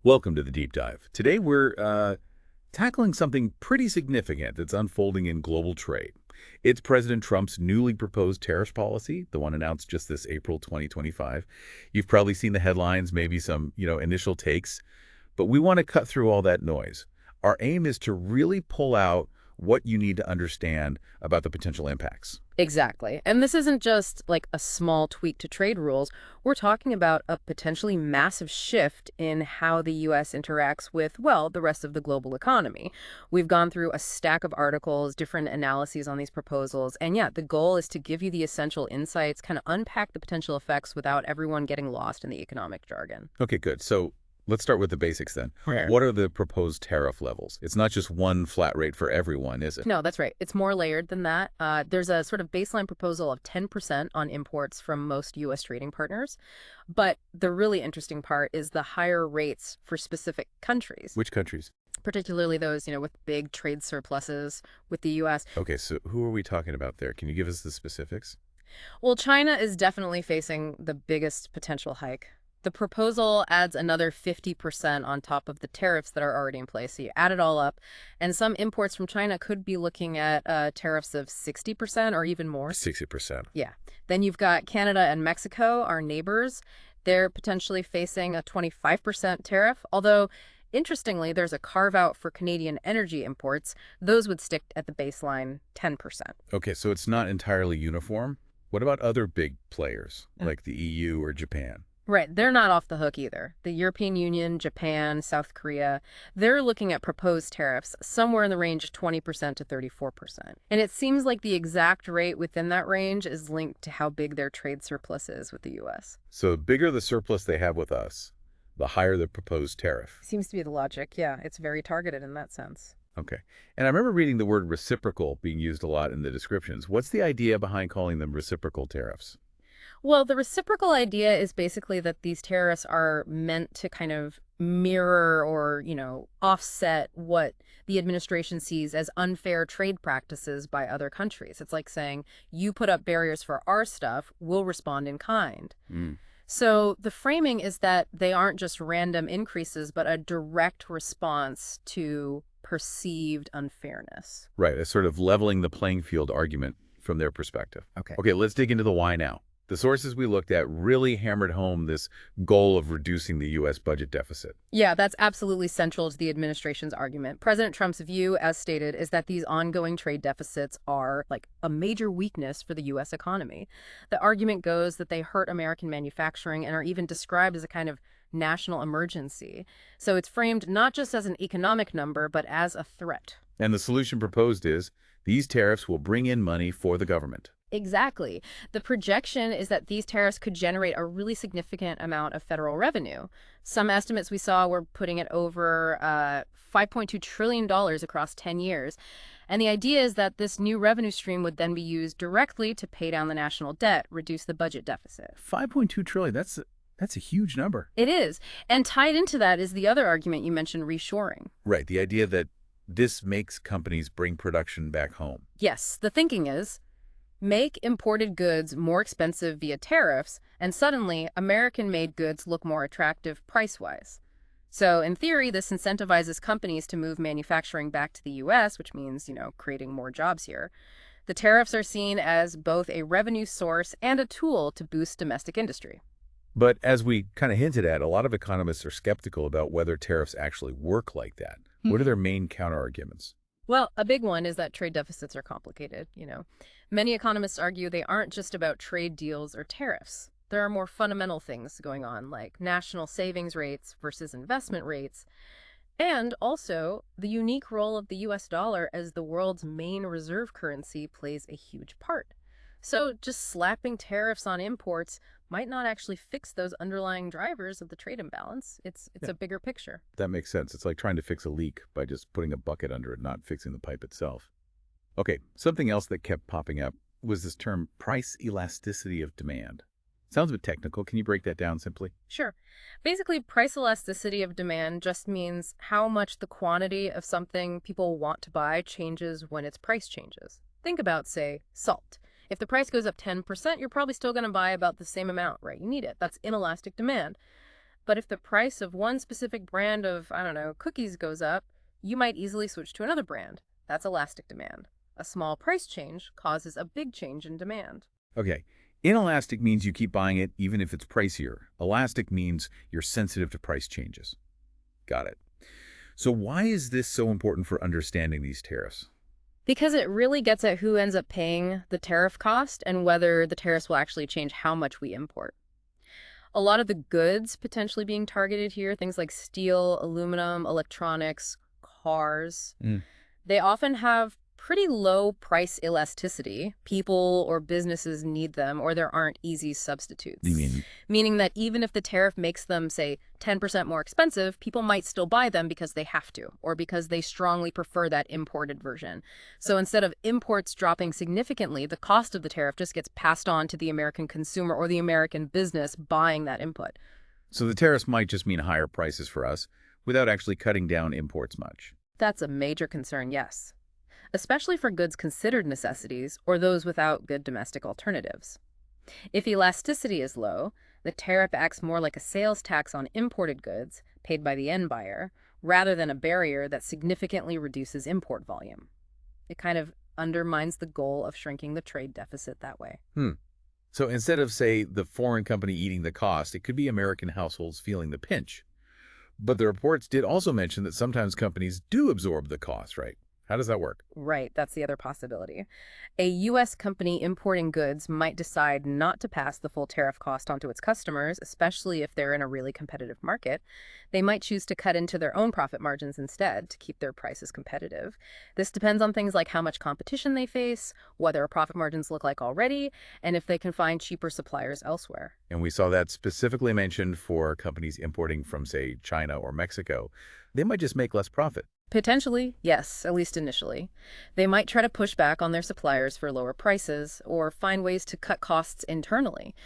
Welcome to the Deep Dive. Today we're tackling something pretty significant that's unfolding in global trade. It's President Trump's newly proposed tariff policy, the one announced just this April 2025. You've probably seen the headlines, maybe some, initial takes, but we want to cut through all that noise. Our aim is to really pull out what you need to understand about the potential impacts. Exactly. And this isn't just like a small tweak to trade rules. We're talking about a potentially massive shift in how the U.S. interacts with, well, the rest of the global economy. We've gone through a stack of articles, different analyses on these proposals. And yeah, the goal is to give you the essential insights, kind of unpack the potential effects without everyone getting lost in the economic jargon. Okay, good. So let's start with the basics then. Right. What are the proposed tariff levels? It's not just one flat rate for everyone, is it? No, that's right. It's more layered than that. There's a sort of baseline proposal of 10% on imports from most U.S. trading partners. But the really interesting part is the higher rates for specific countries, Which countries? particularly those, with big trade surpluses with the U.S. Okay, so who are we talking about there? Can you give us the specifics? Well, China is definitely facing the biggest potential hike. The proposal adds another 50% on top of the tariffs that are already in place. So you add it all up, and some imports from China could be looking at tariffs of 60% or even more. 60%. Yeah. Then you've got Canada and Mexico, our neighbors. They're potentially facing a 25% tariff, although interestingly, there's a carve out for Canadian energy imports. Those would stick at the baseline 10%. Okay, so it's not entirely uniform. What about other big players, Yeah. like the EU or Japan? Right, they're not off the hook either. The European Union, Japan, South Korea, they're looking at proposed tariffs somewhere in the range of 20% to 34%. And it seems like the exact rate within that range is linked to how big their trade surplus is with the US. So the bigger the surplus they have with us, the higher the proposed tariff. Seems to be the logic. Yeah, it's very targeted in that sense. Okay. And I remember reading the word reciprocal being used a lot in the descriptions. What's the idea behind calling them reciprocal tariffs? Well, the reciprocal idea is basically that these tariffs are meant to kind of mirror or, offset what the administration sees as unfair trade practices by other countries. It's like saying, you put up barriers for our stuff, we'll respond in kind. Mm. So the framing is that they aren't just random increases, but a direct response to perceived unfairness. Right, a sort of leveling the playing field argument from their perspective. Okay. Okay, let's dig into the why now. The sources we looked at really hammered home this goal of reducing the U.S. budget deficit. Yeah, that's absolutely central to the administration's argument. President Trump's view, as stated, is that these ongoing trade deficits are like a major weakness for the U.S. economy. The argument goes that they hurt American manufacturing and are even described as a kind of national emergency. So it's framed not just as an economic number, but as a threat. And the solution proposed is these tariffs will bring in money for the government. Exactly. The projection is that these tariffs could generate a really significant amount of federal revenue. Some estimates we saw were putting it over $5.2 trillion across 10 years. And the idea is that this new revenue stream would then be used directly to pay down the national debt, reduce the budget deficit. 5.2 trillion, that's a huge number. It is. And tied into that is the other argument you mentioned, reshoring. Right, the idea that this makes companies bring production back home. Yes, the thinking is make imported goods more expensive via tariffs, and suddenly American-made goods look more attractive price-wise. So in theory, this incentivizes companies to move manufacturing back to the U.S., which means, creating more jobs here. The tariffs are seen as both a revenue source and a tool to boost domestic industry. But as we kind of hinted at, a lot of economists are skeptical about whether tariffs actually work like that. What are their main counterarguments? Well, a big one is that trade deficits are complicated. Many economists argue they aren't just about trade deals or tariffs. There are more fundamental things going on, like national savings rates versus investment rates, and also the unique role of the US dollar as the world's main reserve currency plays a huge part. So just slapping tariffs on imports might not actually fix those underlying drivers of the trade imbalance. It's Yeah. a bigger picture. That makes sense. It's like trying to fix a leak by just putting a bucket under it, not fixing the pipe itself. Okay, something else that kept popping up was this term price elasticity of demand. Sounds a bit technical. Can you break that down simply? Sure. Basically, price elasticity of demand just means how much the quantity of something people want to buy changes when its price changes. Think about, say, salt. If the price goes up 10%, you're probably still going to buy about the same amount, right? You need it. That's inelastic demand. But if the price of one specific brand of, I don't know, cookies goes up, you might easily switch to another brand. That's elastic demand. A small price change causes a big change in demand. Okay. Inelastic means you keep buying it even if it's pricier. Elastic means you're sensitive to price changes. Got it. So why is this so important for understanding these tariffs? Because it really gets at who ends up paying the tariff cost and whether the tariffs will actually change how much we import. A lot of the goods potentially being targeted here, things like steel, aluminum, electronics, cars, Mm. they often have pretty low price elasticity. People or businesses need them, or there aren't easy You substitutes. mean, Meaning that even if the tariff makes them, say, 10% more expensive, people might still buy them because they have to, or because they strongly prefer that imported version. So instead of imports dropping significantly, the cost of the tariff just gets passed on to the American consumer or the American business buying that input. so the tariffs might just mean higher prices for us without actually cutting down imports much. That's a major concern, yes, especially for goods considered necessities or those without good domestic alternatives. If elasticity is low, the tariff acts more like a sales tax on imported goods paid by the end buyer, rather than a barrier that significantly reduces import volume. It kind of undermines the goal of shrinking the trade deficit that way. Hmm. So instead of, say, the foreign company eating the cost, it could be American households feeling the pinch. But the reports did also mention that sometimes companies do absorb the cost, right? How does that work? Right, that's the other possibility. A U.S. company importing goods might decide not to pass the full tariff cost onto its customers, especially if they're in a really competitive market. They might choose to cut into their own profit margins instead to keep their prices competitive. This depends on things like how much competition they face, what their profit margins look like already, and if they can find cheaper suppliers elsewhere. And we saw that specifically mentioned for companies importing from, say, China or Mexico. They might just make less profit. Potentially, yes, at least initially. They might try to push back on their suppliers for lower prices or find ways to cut costs internally.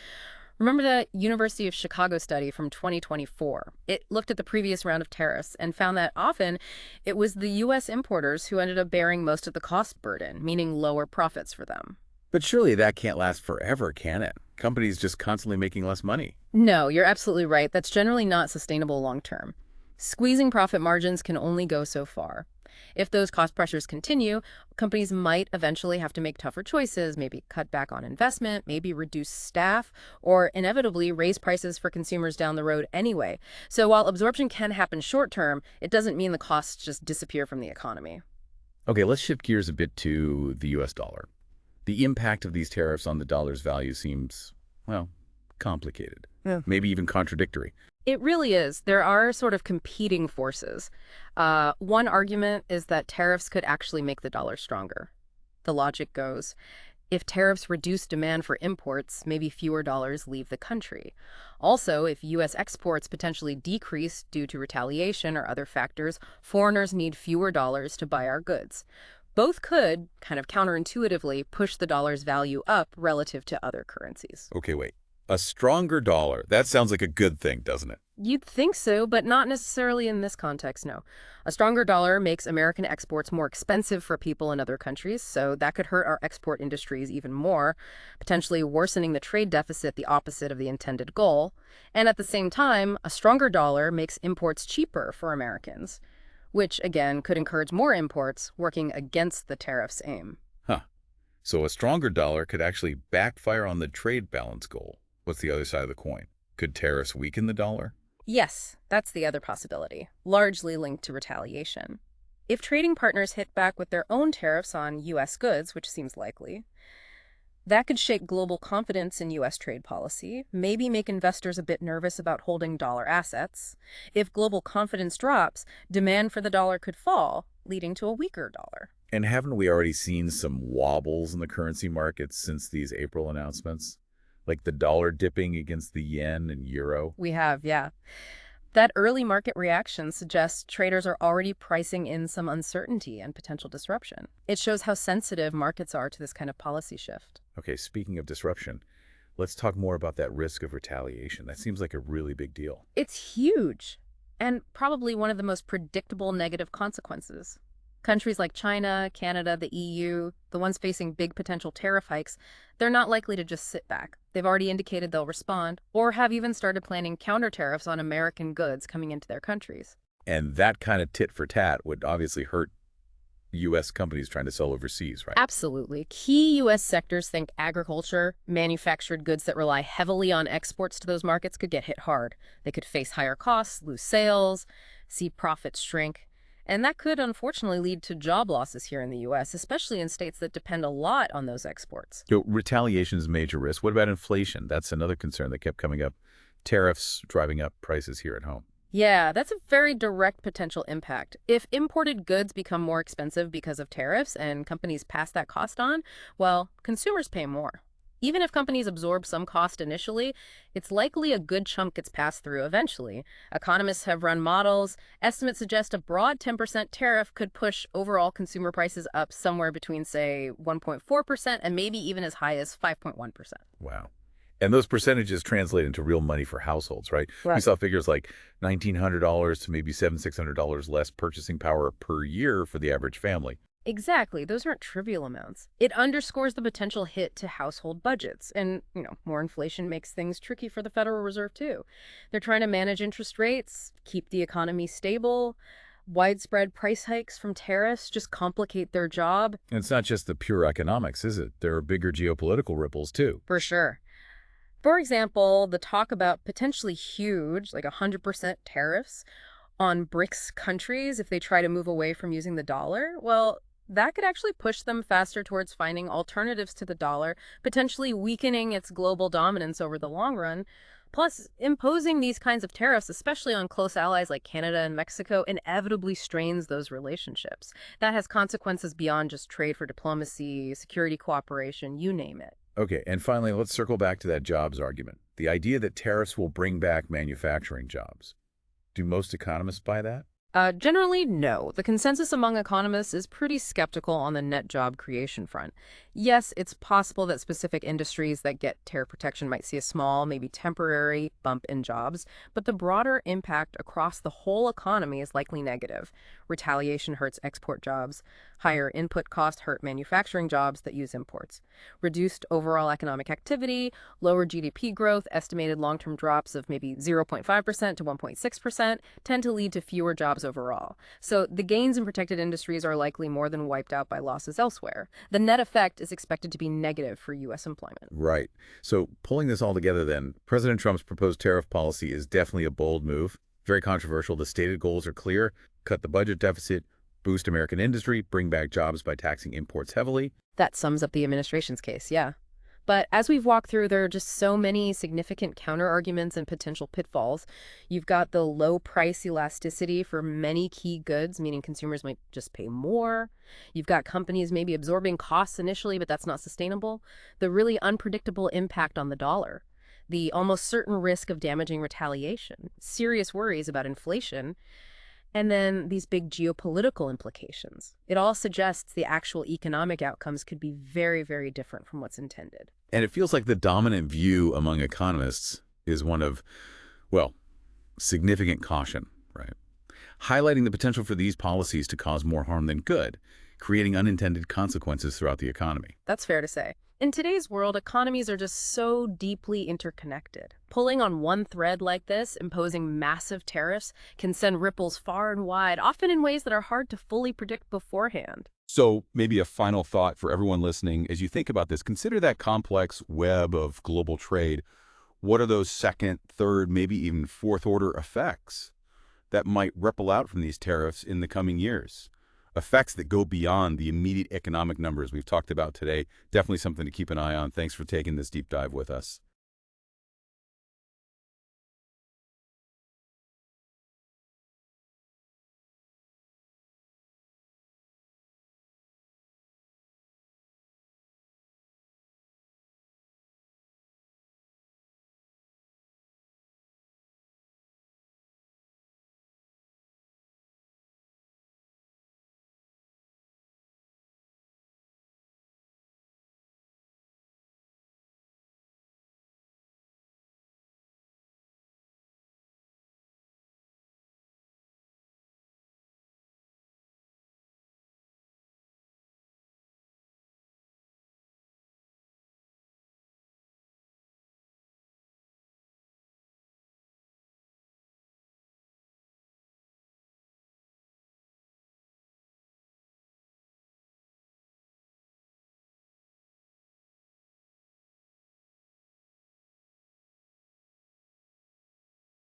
Remember the University of Chicago study from 2024? It looked at the previous round of tariffs and found that often it was the U.S. importers who ended up bearing most of the cost burden, meaning lower profits for them. But surely that can't last forever, can it? Companies just constantly making less money. No, you're absolutely right. That's generally not sustainable long term. Squeezing profit margins can only go so far. If those cost pressures continue, companies might eventually have to make tougher choices, maybe cut back on investment, maybe reduce staff, or inevitably raise prices for consumers down the road anyway. So while absorption can happen short term, it doesn't mean the costs just disappear from the economy. Okay, let's shift gears a bit to the U.S. dollar. The impact of these tariffs on the dollar's value seems, well, complicated. Yeah. Maybe even contradictory. It really is. There are sort of competing forces. One argument is that tariffs could actually make the dollar stronger. The logic goes, if tariffs reduce demand for imports, maybe fewer dollars leave the country. Also, if U.S. exports potentially decrease due to retaliation or other factors, foreigners need fewer dollars to buy our goods. Both could, kind of counterintuitively, push the dollar's value up relative to other currencies. Okay, wait. A stronger dollar. That sounds like a good thing, doesn't it? You'd think so, but not necessarily in this context, no. A stronger dollar makes American exports more expensive for people in other countries, so that could hurt our export industries even more, potentially worsening the trade deficit, the opposite of the intended goal. And at the same time, a stronger dollar makes imports cheaper for Americans, which, again, could encourage more imports, working against the tariff's aim. Huh. So a stronger dollar could actually backfire on the trade balance goal. What's the other side of the coin? Could tariffs weaken the dollar? Yes, that's the other possibility, largely linked to retaliation. If trading partners hit back with their own tariffs on U.S. goods, which seems likely, that could shake global confidence in U.S. trade policy, maybe make investors a bit nervous about holding dollar assets. If global confidence drops, demand for the dollar could fall, leading to a weaker dollar. And haven't we already seen some wobbles in the currency markets since these April announcements? Like the dollar dipping against the yen and euro? We have, yeah. That early market reaction suggests traders are already pricing in some uncertainty and potential disruption. It shows how sensitive markets are to this kind of policy shift. Okay, speaking of disruption, let's talk more about that risk of retaliation. That seems like a really big deal. It's huge, and probably one of the most predictable negative consequences. Countries like China, Canada, the EU, the ones facing big potential tariff hikes, they're not likely to just sit back. They've already indicated they'll respond, or have even started planning counter tariffs on American goods coming into their countries. And that kind of tit for tat would obviously hurt U.S. companies trying to sell overseas, right? Absolutely. Key U.S. sectors, think agriculture, manufactured goods that rely heavily on exports to those markets, could get hit hard. They could face higher costs, lose sales, see profits shrink. And that could unfortunately lead to job losses here in the U.S., especially in states that depend a lot on those exports. Retaliation is a major risk. What about inflation? That's another concern that kept coming up. Tariffs driving up prices here at home. Yeah, that's a very direct potential impact. If imported goods become more expensive because of tariffs and companies pass that cost on, well, consumers pay more. Even if companies absorb some cost initially, it's likely a good chunk gets passed through eventually. Economists have run models. Estimates suggest a broad 10% tariff could push overall consumer prices up somewhere between, say, 1.4% and maybe even as high as 5.1%. Wow. And those percentages translate into real money for households, right? We Right. saw figures like $1,900 to maybe $600 less purchasing power per year for the average family. Exactly. Those aren't trivial amounts. It underscores the potential hit to household budgets. And, more inflation makes things tricky for the Federal Reserve, too. They're trying to manage interest rates, keep the economy stable. Widespread price hikes from tariffs just complicate their job. And it's not just the pure economics, is it? There are bigger geopolitical ripples, too. For sure. For example, the talk about potentially huge, like 100% tariffs on BRICS countries if they try to move away from using the dollar, well, that could actually push them faster towards finding alternatives to the dollar, potentially weakening its global dominance over the long run. Plus, imposing these kinds of tariffs, especially on close allies like Canada and Mexico, inevitably strains those relationships. That has consequences beyond just trade for diplomacy, security cooperation, you name it. Okay, and finally, let's circle back to that jobs argument. The idea that tariffs will bring back manufacturing jobs. Do most economists buy that? Generally, no. The consensus among economists is pretty skeptical on the net job creation front. Yes, it's possible that specific industries that get tariff protection might see a small, maybe temporary bump in jobs, but the broader impact across the whole economy is likely negative. Retaliation hurts export jobs. Higher input costs hurt manufacturing jobs that use imports. Reduced overall economic activity, lower GDP growth, estimated long-term drops of maybe 0.5% to 1.6% tend to lead to fewer jobs overall. So the gains in protected industries are likely more than wiped out by losses elsewhere. The net effect is expected to be negative for U.S. employment. Right. So pulling this all together then, President Trump's proposed tariff policy is definitely a bold move. Very controversial. The stated goals are clear. Cut the budget deficit, boost American industry, bring back jobs by taxing imports heavily. That sums up the administration's case, yeah. But as we've walked through, there are just so many significant counterarguments and potential pitfalls. You've got the low price elasticity for many key goods, meaning consumers might just pay more. You've got companies maybe absorbing costs initially, but that's not sustainable. The really unpredictable impact on the dollar. The almost certain risk of damaging retaliation. Serious worries about inflation. And then these big geopolitical implications. It all suggests the actual economic outcomes could be very, very different from what's intended. And it feels like the dominant view among economists is one of, well, significant caution, right? Highlighting the potential for these policies to cause more harm than good, creating unintended consequences throughout the economy. That's fair to say. In today's world, economies are just so deeply interconnected. Pulling on one thread like this, imposing massive tariffs, can send ripples far and wide, often in ways that are hard to fully predict beforehand. So maybe a final thought for everyone listening. As you think about this, consider that complex web of global trade. What are those second, third, maybe even fourth order effects that might ripple out from these tariffs in the coming years? Effects that go beyond the immediate economic numbers we've talked about today. Definitely something to keep an eye on. Thanks for taking this deep dive with us.